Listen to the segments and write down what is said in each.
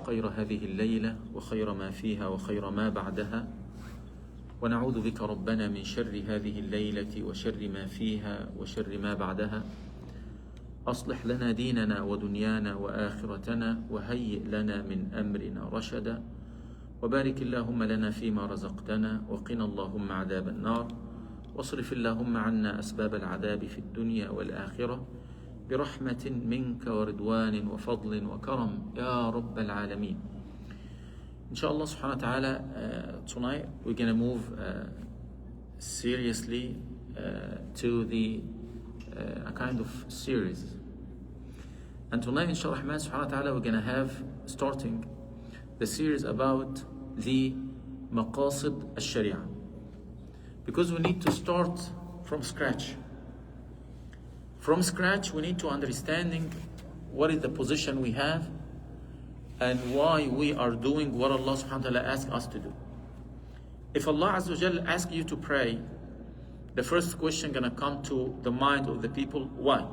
خير هذه الليلة وخير ما فيها وخير ما بعدها، ونعوذ بك ربنا من شر هذه الليلة وشر ما فيها وشر ما بعدها. أصلح لنا ديننا ودنيانا وآخرتنا، وهيئ لنا من أمرنا رشدا، وبارك اللهم لنا فيما رزقتنا، وقنا اللهم عذاب النار، واصرف اللهم عنا أسباب العذاب في الدنيا والآخرة برحمة منك ورضوان وفضل وكرم يا رب العالمين. Inshallah subhanahu wa ta'ala, tonight we're going to move seriously to the a kind of series. And tonight inshallah subhanahu wa ta'ala we're going to have starting the series about the Maqāṣid al-Sharīʿah, because we need to start from scratch. From scratch we need to understanding what is the position we have and why we are doing what Allah subhanahu wa ta'ala asks us to do. If Allah Azza wa Jalla asks you to pray, the first question gonna come to the mind of the people, why?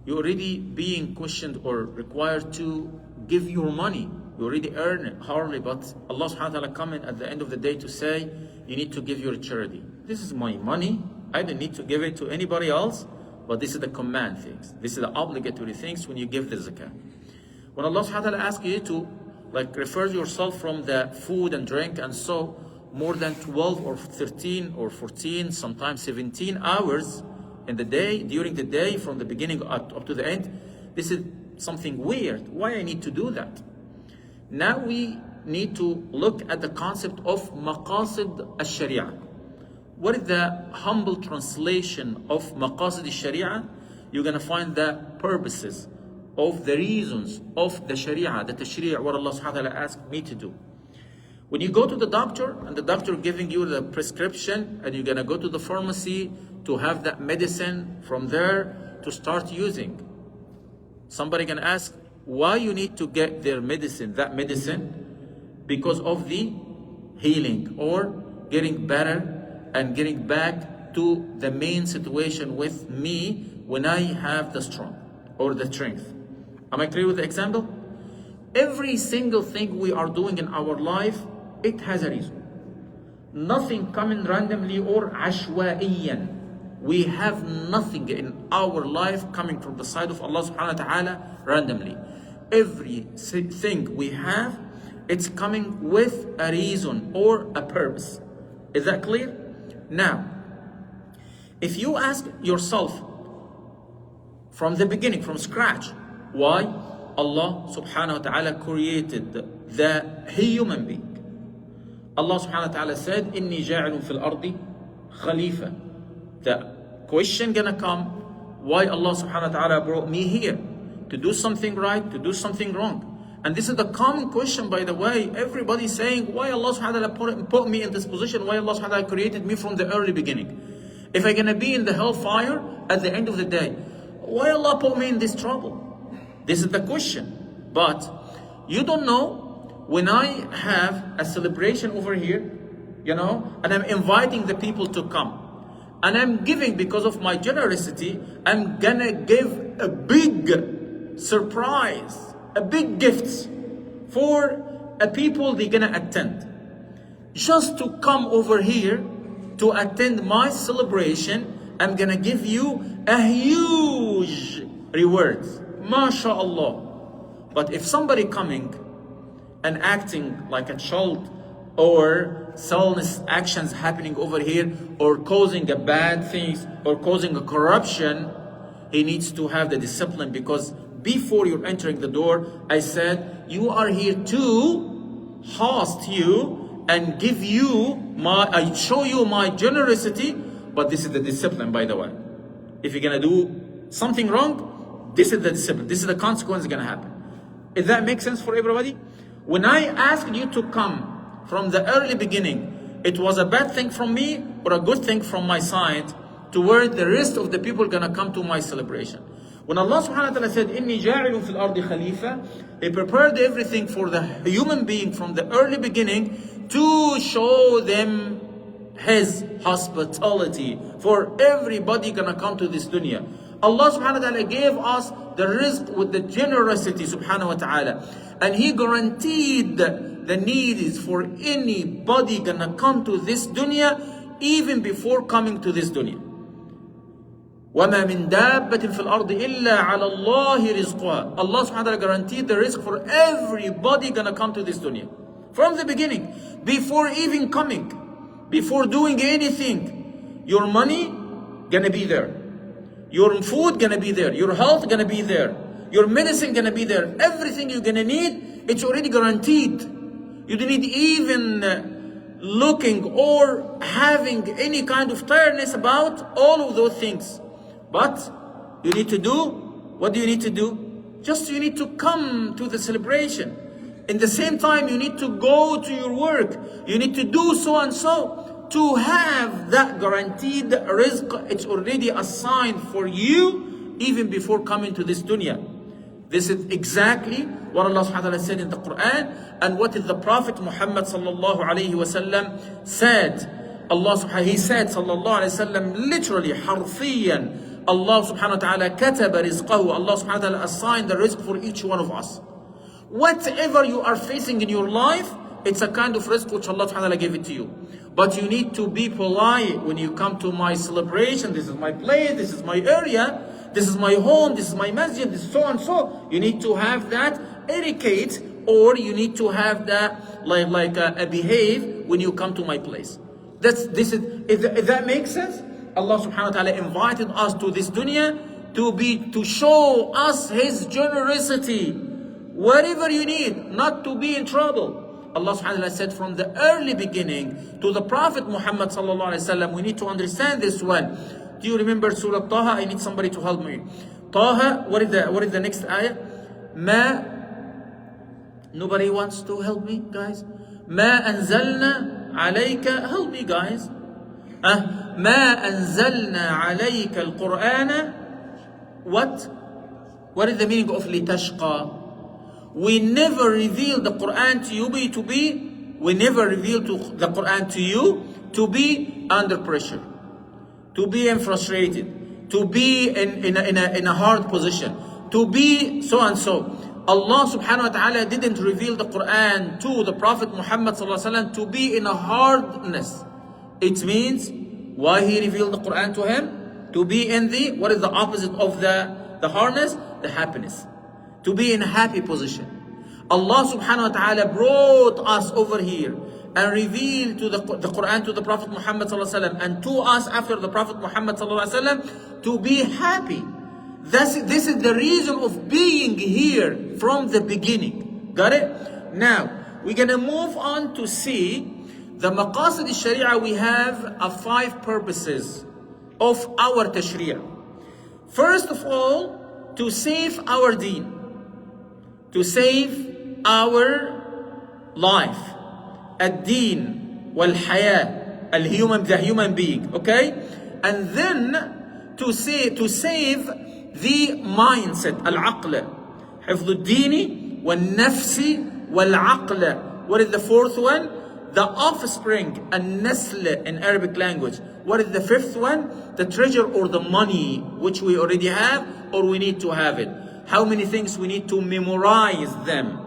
You're already being questioned or required to give your money. You already earn it hardly, but Allah subhanahu wa ta'ala coming at the end of the day to say, you need to give your charity. This is my money, I don't need to give it to anybody else, but this is the command things. This is the obligatory things when you give the zakah. When Allah subhanahu wa ta'ala asks you to refer yourself from the food and drink and so more than 12 or 13 or 14, sometimes 17 hours in the day, during the day, from the beginning up to the end, this is something weird. Why I need to do that? Now we need to look at the concept of Maqāṣid al-Shari'ah. What is the humble translation of Maqāṣid al-Shari'ah? You're going to find the purposes of the reasons of the Sharia, the Tashri'ah, what Allah subhanahu wa ta'ala asked me to do. When you go to the doctor and the doctor giving you the prescription and you're going to go to the pharmacy to have that medicine from there to start using, somebody can ask why you need to get their medicine, that medicine, because of the healing or getting better and getting back to the main situation with me when I have the strength or the strength. Am I clear with the example? Every single thing we are doing in our life, it has a reason. Nothing coming randomly or ashwa'iyan. We have nothing in our life coming from the side of Allah subhanahu wa ta'ala randomly. Everything we have, it's coming with a reason or a purpose. Is that clear? Now, if you ask yourself from the beginning, from scratch, why Allah subhanahu wa ta'ala created the human being? Allah subhanahu wa ta'ala said, إِنِّي جَاعِلٌ فِي الْأَرْضِ خَلِيفَةً. The question gonna come, why Allah subhanahu wa ta'ala brought me here? To do something right, to do something wrong. And this is the common question, by the way. Everybody saying, why Allah subhanahu wa ta'ala put me in this position? Why Allah subhanahu wa ta'ala created me from the early beginning? If I'm gonna be in the hellfire at the end of the day, why Allah put me in this trouble? This is the question. But you don't know, when I have a celebration over here, and I'm inviting the people to come, and I'm giving because of my generosity, I'm gonna give a big surprise, a big gift for a people they're gonna attend. Just to come over here to attend my celebration, I'm gonna give you a huge reward. MashaAllah. But if somebody coming and acting like a child or selfish actions happening over here or causing a bad things or causing a corruption, he needs to have the discipline, because before you're entering the door, I said, you are here to host you and give you I show you my generosity, but this is the discipline, by the way. If you're gonna do something wrong, this is the discipline. This is the consequence gonna happen. If that makes sense for everybody? When I asked you to come from the early beginning, it was a bad thing from me or a good thing from my side to where the rest of the people are gonna come to my celebration. When Allah subhanahu wa ta'ala said, إِنِّي جَاعِلٌ فِي الْأَرْضِ خَلِيفَةً, He prepared everything for the human being from the early beginning to show them His hospitality for everybody gonna come to this dunya. Allah subhanahu wa ta'ala gave us the rizq with the generosity subhanahu wa ta'ala. And He guaranteed the needs for anybody gonna come to this dunya even before coming to this dunya. وَمَا مِن دَابَّةٍ فِي الْأَرْضِ إِلَّا عَلَى اللَّهِ رِزْقُهَا. Allah subhanahu wa ta'ala guaranteed the risk for everybody gonna come to this dunya. From the beginning, before even coming, before doing anything, your money gonna be there. Your food gonna be there. Your health gonna be there. Your medicine gonna be there. Everything you're gonna need, it's already guaranteed. You don't need even looking or having any kind of tiredness about all of those things. But you need to do, what do you need to do? Just you need to come to the celebration. In the same time, you need to go to your work. You need to do so and so. To have that guaranteed rizq, it's already assigned for you even before coming to this dunya. This is exactly what Allah subhanahu wa ta'ala said in the Quran, and what is the Prophet Muhammad sallallahu alayhi wa sallam said. He said sallallahu alayhi wa sallam, literally, harfiyan, Allah subhanahu wa ta'ala kataba rizqahu. Allah subhanahu wa ta'ala assigned the rizq for each one of us. Whatever you are facing in your life, it's a kind of rizq which Allah subhanahu wa ta'ala gave it to you. But you need to be polite when you come to my celebration. This is my place, this is my area, this is my home, this is my masjid, this is so and so. You need to have that etiquette, or you need to have that a behave when you come to my place. If that makes sense. Allah subhanahu wa ta'ala invited us to this dunya to show us His generosity. Whatever you need, not to be in trouble. Allah subhanahu wa ta'ala said from the early beginning to the Prophet Muhammad sallallahu alayhi wa sallam, we need to understand this one. Do you remember Surah Taha? I need somebody to help me. Taha, what is the next ayah? Nobody wants to help me, guys? ما أنزلنا عليك, help me, guys. ما أنزلنا عليك القرآن. What is the meaning of لتشقى? We never revealed the Quran to you we never revealed the Quran to you to be under pressure, to be frustrated, to be in a hard position, to be so and so. Allah subhanahu wa ta'ala didn't reveal the Quran to the Prophet Muhammad sallallahu alaihi wasallam to be in a hardness. It means why He revealed the Quran to him? To be in what is the opposite of the hardness? The happiness. To be in a happy position. Allah subhanahu wa ta'ala brought us over here and revealed to the Quran to the Prophet Muhammad sallallahu alaihi wasallam and to us after the Prophet Muhammad sallallahu alaihi wasallam to be happy. This is the reason of being here from the beginning. Got it? Now, we're going to move on to see the Maqāṣid al-Sharīʿah. We have 5 purposes of our tashri'ah. First of all, to save our deen, to save our life, ad-deen wal-hayā, the human being, okay? And then to save the mindset, al-aql, حفظ الدين والنفس والعقل. What is the 4th one? The offspring, an-nasl in Arabic language. What is the 5th one? The treasure or the money, which we already have or we need to have it. How many things we need to memorize them?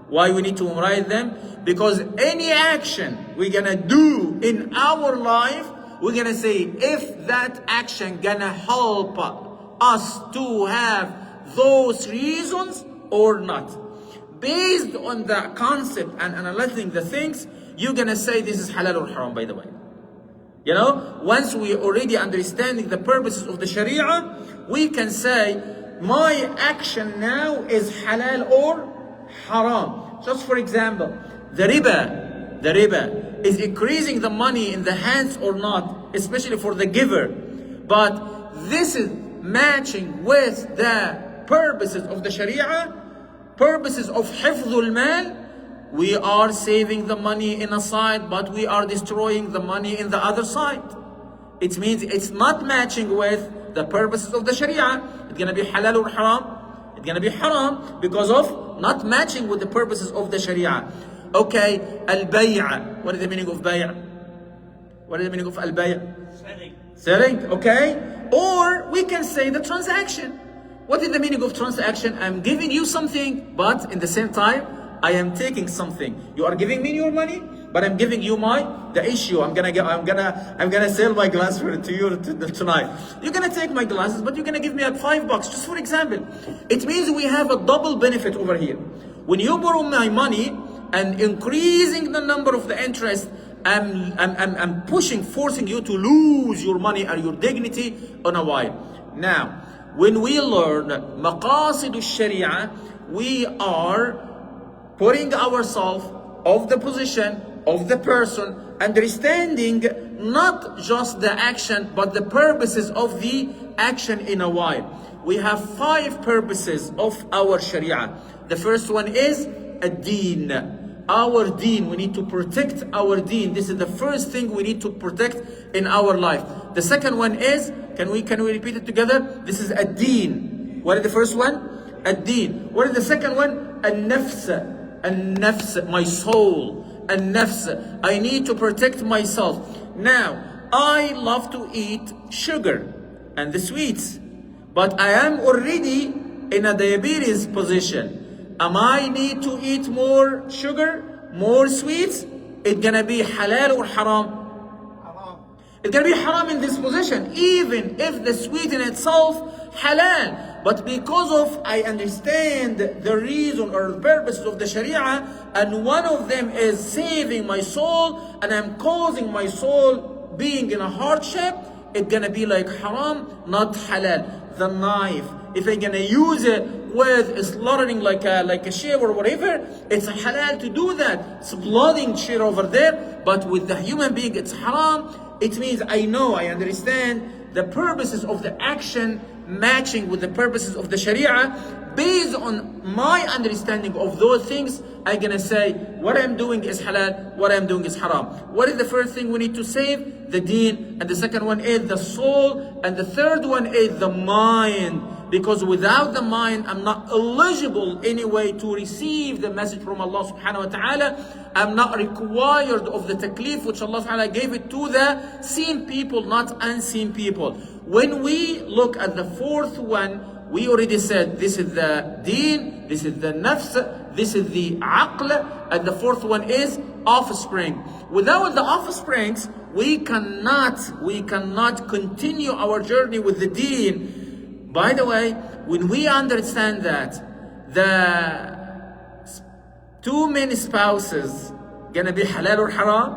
Why we need to memorize them? Because any action we're gonna do in our life, we're gonna say if that action gonna help us to have those reasons or not. Based on the concept and analyzing the things, you're gonna say this is halal or haram, by the way. You know, once we already understanding the purposes of the Sharia, we can say my action now is halal or haram. Just for example, the riba is increasing the money in the hands or not, especially for the giver. But this is matching with the purposes of the Sharia, purposes of hifdhul mal. We are saving the money in a side, but we are destroying the money in the other side. It means it's not matching with the purposes of the Sharia. It's gonna be halal or haram. It's gonna be haram because of not matching with the purposes of the Sharia. Okay, al-bay'a. What is the meaning of bay'a? What is the meaning of al-bay'a? Selling. Okay. Or we can say the transaction. What is the meaning of transaction? I'm giving you something, but in the same time, I am taking something. You are giving me your money, but I'm giving you the issue. I'm gonna sell my glass to you tonight. You're gonna take my glasses, but you're gonna give me at $5, just for example. It means we have a double benefit over here. When you borrow my money and increasing the number of the interest, I'm forcing you to lose your money and your dignity on a while. Now, when we learn Maqāṣid al-Sharīʿah, we are putting ourselves of the position of the person, understanding not just the action, but the purposes of the action in a while. We have 5 purposes of our Sharia. The first one is ad-deen. Our deen, we need to protect our deen. This is the first thing we need to protect in our life. The second one is, can we repeat it together? This is ad-deen. What is the first one? Ad-deen. What is the second one? An-nafs. An-nafs, my soul. An-nafs, I need to protect myself. Now, I love to eat sugar and the sweets, but I am already in a diabetes position. Am I need to eat more sugar, more sweets? It's gonna be halal or haram? Haram. It's gonna be haram in this position, even if the sweet in itself halal. But because of I understand the reason or the purpose of the Sharia, and one of them is saving my soul, and I'm causing my soul being in a hardship, it's gonna be like haram, not halal. The knife, if I'm gonna use it with slaughtering like a sheep or whatever, it's halal to do that. It's blooding sheep over there, but with the human being, it's haram. It means I understand the purposes of the action matching with the purposes of the Sharia. Based on my understanding of those things, I'm gonna say what I'm doing is halal, what I'm doing is haram. What is the first thing we need to save? The deen. And the second one is the soul. And the third one is the mind. Because without the mind, I'm not eligible anyway to receive the message from Allah subhanahu wa ta'ala. I'm not required of the taklif which Allah subhanahu wa ta'ala gave it to the seen people, not unseen people. When we look at the fourth one, we already said this is the deen, this is the nafs, this is the aql, and the fourth one is offspring. Without the offsprings, we cannot continue our journey with the deen. By the way, when we understand that the too many spouses gonna be halal or haram,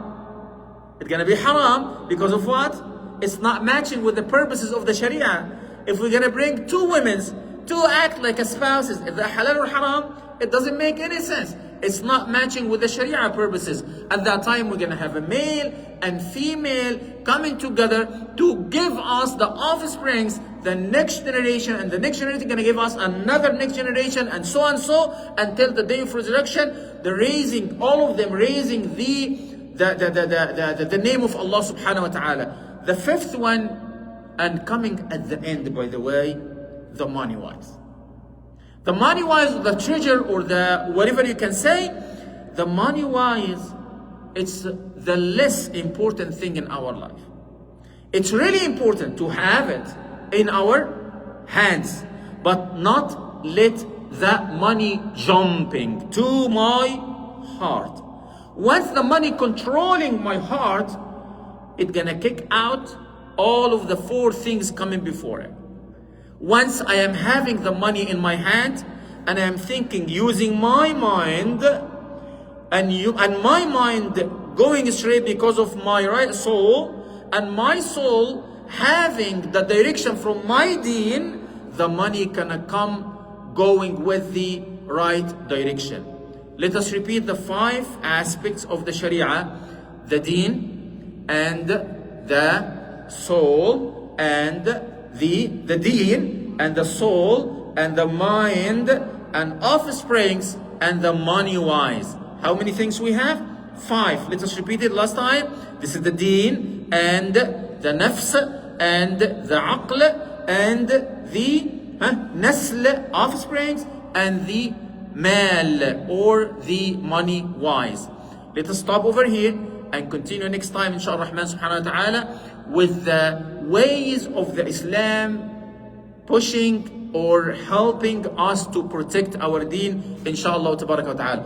it's gonna be haram because of what? It's not matching with the purposes of the Sharia. If we're gonna bring 2 women to act like spouses, if they're halal or haram, it doesn't make any sense. It's not matching with the Sharia purposes. At that time, we're gonna have a male and female coming together to give us the offsprings, the next generation, and the next generation gonna give us another next generation, and so until the day of resurrection. All of them raising the name of Allah subhanahu wa ta'ala. The fifth one, and coming at the end, by the way, the money wise. The money wise, the treasure, or the whatever you can say, the money wise, it's the less important thing in our life. It's really important to have it in our hands, but not let that money jumping to my heart. Once the money controlling my heart, it's gonna kick out all of the 4 things coming before it. Once I am having the money in my hand and I am thinking using my mind, and my mind going straight because of my right soul, and my soul having the direction from my deen, the money gonna come going with the right direction. Let us repeat the 5 aspects of the Sharia: the deen, and the soul, and the deen, and the soul, and the mind, and offsprings, and the money wise. How many things we have? 5. Let us repeat it last time. This is the deen, and the nafs, and the aql, and the nasl, offsprings, and the mal, or the money wise. Let us stop over here and continue next time, inshallah rahman subhanahu wa ta'ala, with the ways of the Islam pushing or helping us to protect our deen, inshallah tabaraka wa ta'ala.